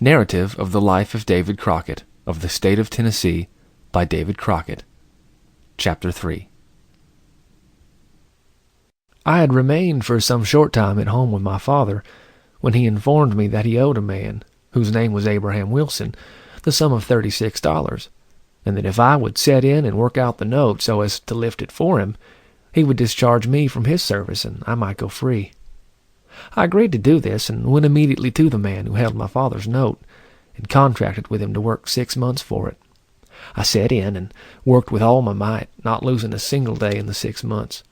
Narrative of the Life of David Crockett, of the State of Tennessee, by David Crockett. Chapter 3. I had remained for some short time at home with my father, when he informed me that he owed a man, whose name was Abraham Wilson, the sum of $36, and that if I would set in and work out the note so as to lift it for him, he would discharge me from his service, and I might go free. I agreed to do this, and went immediately to the man who held my father's note, and contracted with him to work 6 months for it. I set in and worked with all my might, not losing a single day in the 6 months.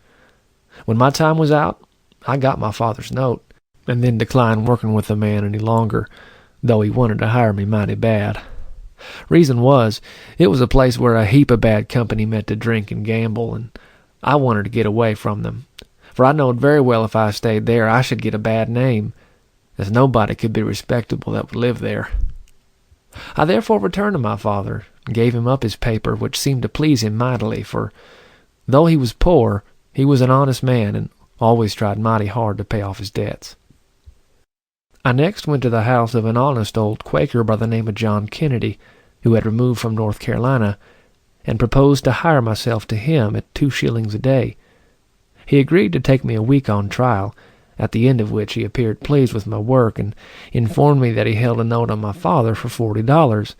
When my time was out, I got my father's note, and then declined working with the man any longer, though he wanted to hire me mighty bad. Reason was, it was a place where a heap of bad company met to drink and gamble, and I wanted to get away from them. For I knowed very well if I stayed there I should get a bad name, as nobody could be respectable that would live there. I therefore returned to my father, and gave him up his paper, which seemed to please him mightily, for though he was poor, he was an honest man, and always tried mighty hard to pay off his debts. I next went to the house of an honest old Quaker by the name of John Kennedy, who had removed from North Carolina, and proposed to hire myself to him at 2 shillings a day. He agreed to take me a week on trial, at the end of which he appeared pleased with my work, and informed me that he held a note on my father for $40,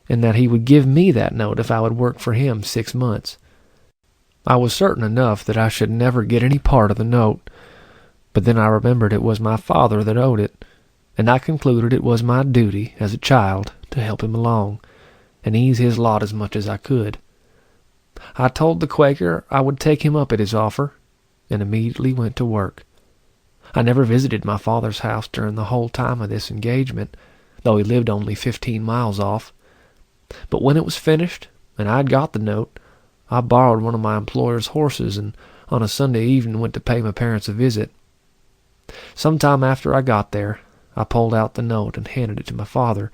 and that he would give me that note if I would work for him 6 months. I was certain enough that I should never get any part of the note, but then I remembered it was my father that owed it, and I concluded it was my duty, as a child, to help him along, and ease his lot as much as I could. I told the Quaker I would take him up at his offer, and immediately went to work. I never visited my father's house during the whole time of this engagement, though he lived only 15 miles off. But when it was finished, and I had got the note, I borrowed one of my employer's horses, and on a Sunday evening went to pay my parents a visit. Some time after I got there, I pulled out the note and handed it to my father,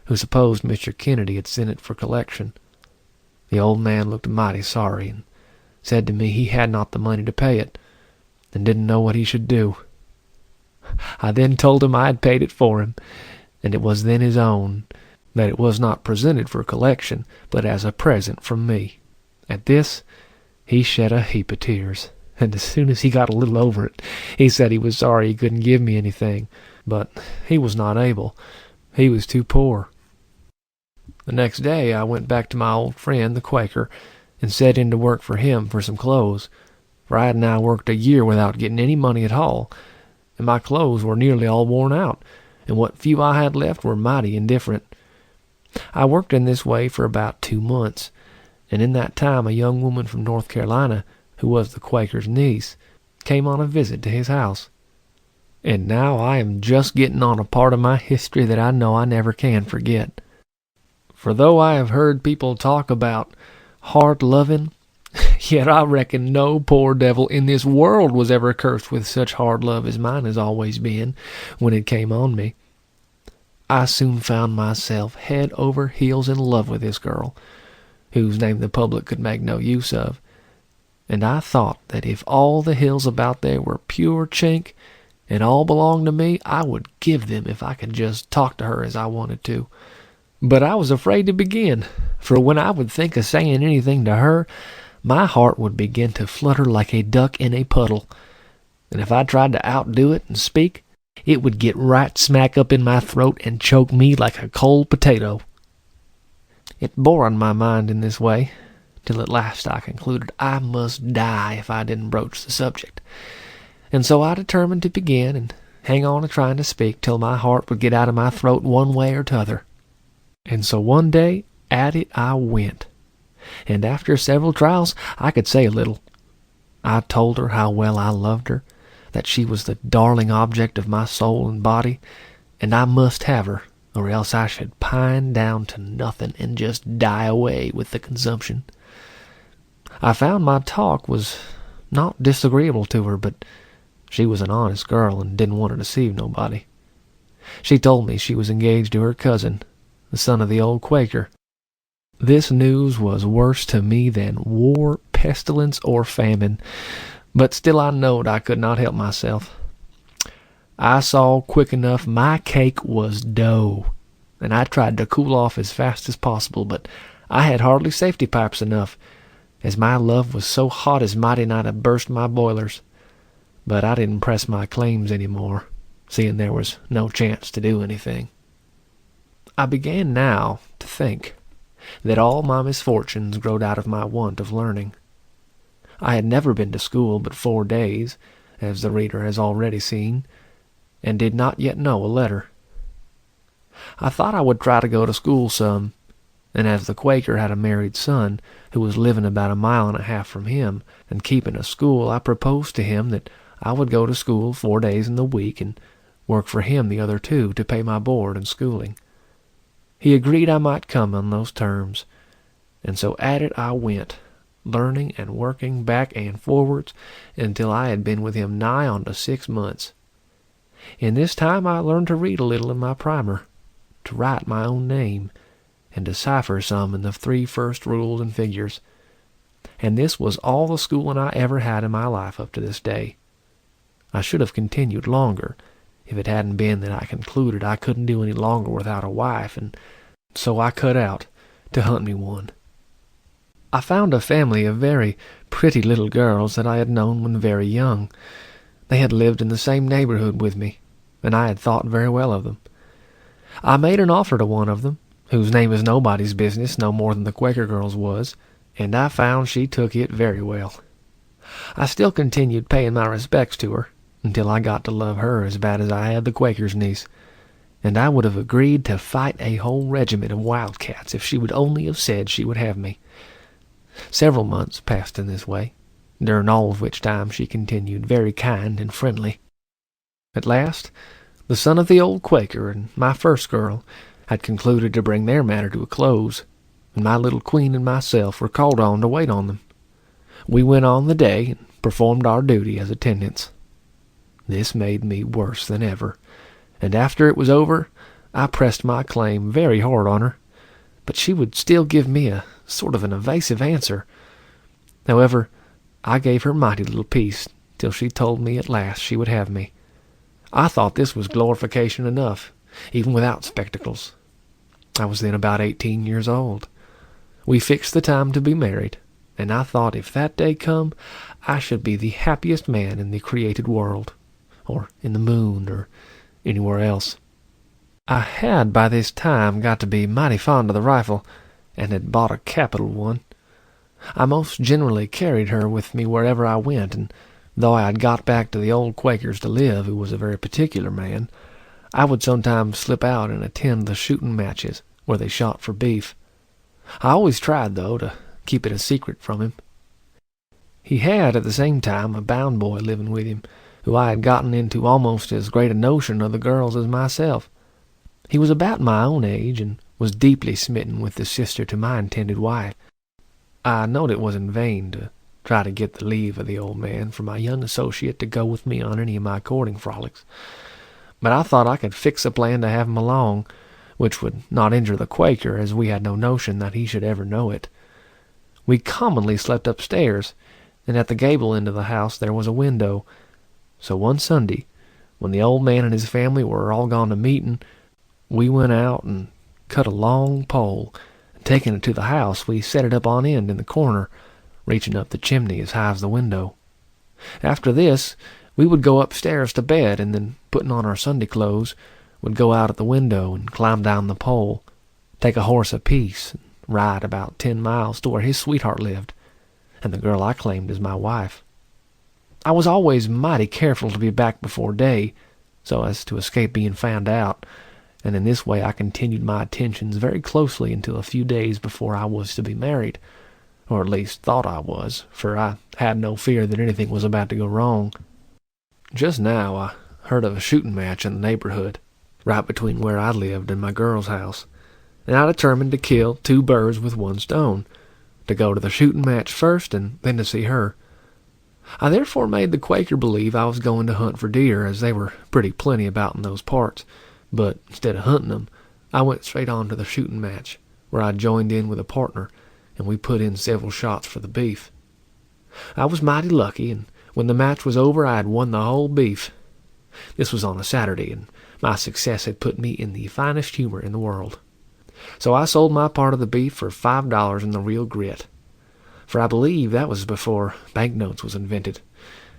who supposed Mr. Kennedy had sent it for collection. The old man looked mighty sorry, and said to me he had not the money to pay it, and didn't know what he should do. I then told him I had paid it for him, and it was then his own, that it was not presented for collection, but as a present from me. At this, he shed a heap of tears, and as soon as he got a little over it, he said he was sorry he couldn't give me anything, but he was not able. He was too poor. The next day I went back to my old friend, the Quaker, and set in to work for him for some clothes, for I had now worked a year without getting any money at all, and my clothes were nearly all worn out, and what few I had left were mighty indifferent. I worked in this way for about 2 months, and in that time a young woman from North Carolina, who was the Quaker's niece, came on a visit to his house. And now I am just getting on a part of my history that I know I never can forget. For though I have heard people talk about hard loving, yet I reckon no poor devil in this world was ever cursed with such hard love as mine has always been when it came on me. I soon found myself head over heels in love with this girl, whose name the public could make no use of, and I thought that if all the hills about there were pure chink, and all belonged to me, I would give them if I could just talk to her as I wanted to. But I was afraid to begin, for when I would think of saying anything to her, my heart would begin to flutter like a duck in a puddle, and if I tried to outdo it and speak, it would get right smack up in my throat and choke me like a cold potato. It bore on my mind in this way, till at last I concluded I must die if I didn't broach the subject, and so I determined to begin and hang on to trying to speak till my heart would get out of my throat one way or t'other. And so one day at it I went, and after several trials I could say a little. I told her how well I loved her, that she was the darling object of my soul and body, and I must have her, or else I should pine down to nothing and just die away with the consumption. I found my talk was not disagreeable to her, but she was an honest girl and didn't want to deceive nobody. She told me she was engaged to her cousin, the son of the old Quaker. This news was worse to me than war, pestilence, or famine, but still I knowed I could not help myself. I saw quick enough my cake was dough, and I tried to cool off as fast as possible, but I had hardly safety pipes enough, as my love was so hot as mighty nigh to burst my boilers. But I didn't press my claims any more, seeing there was no chance to do anything. I began now to think that all my misfortunes growed out of my want of learning. I had never been to school but 4 days, as the reader has already seen, and did not yet know a letter. I thought I would try to go to school some, and as the Quaker had a married son who was living about 1.5 miles from him and keeping a school, I proposed to him that I would go to school 4 days in the week and work for him the other 2 to pay my board and schooling. He agreed I might come on those terms, and so at it I went, learning and working back and forwards until I had been with him nigh on to 6 months. In this time I learned to read a little in my primer, to write my own name, and decipher some in the 3 first rules and figures. And this was all the schooling I ever had in my life up to this day. I should have continued longer, if it hadn't been that I concluded I couldn't do any longer without a wife, and so I cut out to hunt me one. I found a family of very pretty little girls that I had known when very young. They had lived in the same neighborhood with me, and I had thought very well of them. I made an offer to one of them, whose name is nobody's business no more than the Quaker girl's was, and I found she took it very well. I still continued paying my respects to her, until I got to love her as bad as I had the Quaker's niece, and I would have agreed to fight a whole regiment of wildcats if she would only have said she would have me. Several months passed in this way, during all of which time she continued very kind and friendly. At last, the son of the old Quaker and my first girl had concluded to bring their matter to a close, and my little queen and myself were called on to wait on them. We went on the day and performed our duty as attendants. This made me worse than ever, and after it was over, I pressed my claim very hard on her, but she would still give me a sort of an evasive answer. However, I gave her mighty little peace till she told me at last she would have me. I thought this was glorification enough, even without spectacles. I was then about 18 years old. We fixed the time to be married, and I thought if that day come, I should be the happiest man in the created world, or in the moon, or anywhere else. I had by this time got to be mighty fond of the rifle, and had bought a capital one. I most generally carried her with me wherever I went, and though I had got back to the old Quaker's to live, who was a very particular man, I would sometimes slip out and attend the shooting matches where they shot for beef. I always tried, though, to keep it a secret from him. He had, at the same time, a bound boy living with him, who I had gotten into almost as great a notion of the girls as myself. He was about my own age, and was deeply smitten with the sister to my intended wife. I knowed it was in vain to try to get the leave of the old man for my young associate to go with me on any of my courting frolics, but I thought I could fix a plan to have him along, which would not injure the Quaker, as we had no notion that he should ever know it. We commonly slept upstairs, and at the gable end of the house there was a window. So one Sunday, when the old man and his family were all gone to meeting, we went out and cut a long pole, and taking it to the house, we set it up on end in the corner, reaching up the chimney as high as the window. After this, we would go upstairs to bed, and then, putting on our Sunday clothes, would go out at the window and climb down the pole, take a horse apiece, and ride about 10 miles to where his sweetheart lived, and the girl I claimed as my wife. I was always mighty careful to be back before day, so as to escape being found out, and in this way I continued my attentions very closely until a few days before I was to be married, or at least thought I was, for I had no fear that anything was about to go wrong. Just now I heard of a shooting match in the neighborhood, right between where I lived and my girl's house, and I determined to kill 2 birds with 1 stone, to go to the shooting match first and then to see her. I therefore made the Quaker believe I was going to hunt for deer, as they were pretty plenty about in those parts, but instead of hunting them, I went straight on to the shooting match, where I joined in with a partner, and we put in several shots for the beef. I was mighty lucky, and when the match was over I had won the whole beef. This was on a Saturday, and My success had put me in the finest humor in the world. So I sold my part of the beef for $5 in the real grit. For I believe that was before banknotes was invented.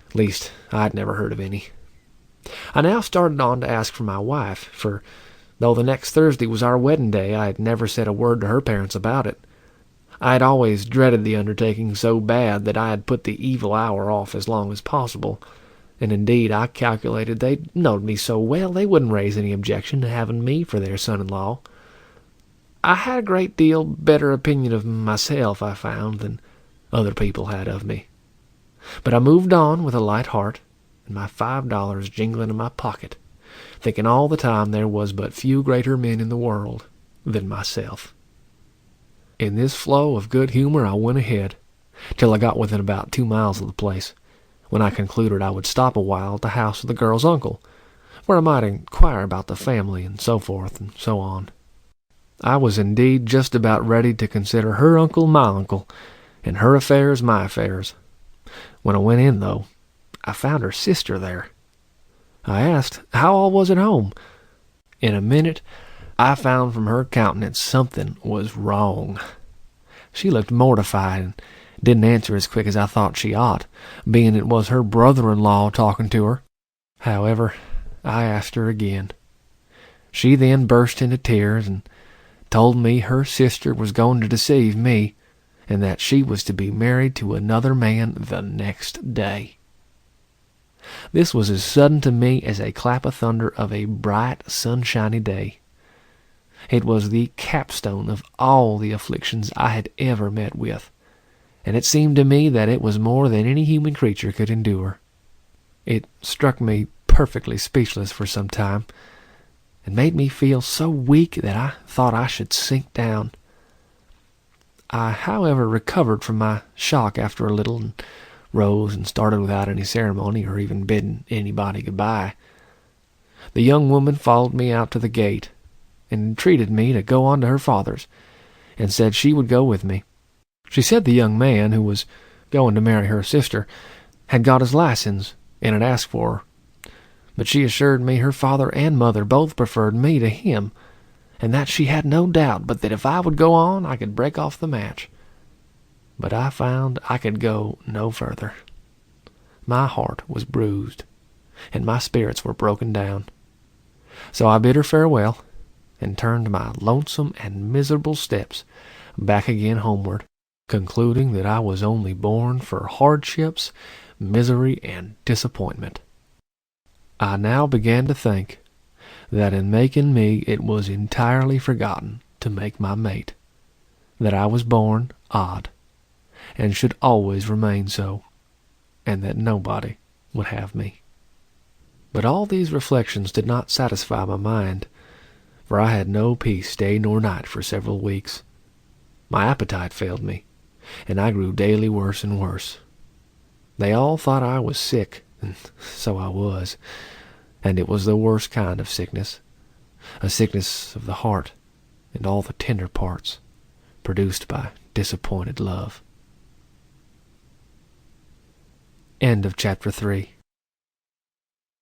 At least, I'd never heard of any. I now started on to ask for my wife, for though the next Thursday was our wedding day, I had never said a word to her parents about it. I had always dreaded the undertaking so bad that I had put the evil hour off as long as possible, and indeed I calculated they knowed me so well they wouldn't raise any objection to having me for their son-in-law. I had a great deal better opinion of myself, I found, than other people had of me. But I moved on with a light heart, and my $5 jingling in my pocket, thinking all the time there was but few greater men in the world than myself. In this flow of good humor I went ahead, till I got within about 2 miles of the place, when I concluded I would stop a while at the house of the girl's uncle, where I might inquire about the family and so forth and so on. I was indeed just about ready to consider her uncle my uncle, and her affairs my affairs. When I went in, though, I found her sister there. I asked how all was at home. In a minute, I found from her countenance something was wrong. She looked mortified and didn't answer as quick as I thought she ought, being it was her brother-in-law talking to her. However, I asked her again. She then burst into tears and told me her sister was going to deceive me, and that she was to be married to another man the next day. This was as sudden to me as a clap of thunder of a bright, sunshiny day. It was the capstone of all the afflictions I had ever met with, and it seemed to me that it was more than any human creature could endure. It struck me perfectly speechless for some time, and made me feel so weak that I thought I should sink down. I, however, recovered from my shock after a little, and rose and started without any ceremony or even bidding anybody goodbye. The young woman followed me out to the gate, and entreated me to go on to her father's, and said she would go with me. She said the young man, who was going to marry her sister, had got his license, and had asked for her. But she assured me her father and mother both preferred me to him, and that she had no doubt but that if I would go on, I could break off the match. But I found I could go no further. My heart was bruised, and my spirits were broken down. So I bid her farewell, and turned my lonesome and miserable steps back again homeward, concluding that I was only born for hardships, misery, and disappointment. I now began to think that in making me it was entirely forgotten to make my mate, that I was born odd, and should always remain so, and that nobody would have me. But all these reflections did not satisfy my mind, for I had no peace day nor night for several weeks. My appetite failed me, and I grew daily worse and worse. They all thought I was sick, and so I was, and it was the worst kind of sickness, a sickness of the heart and all the tender parts, produced by disappointed love. End of chapter 3.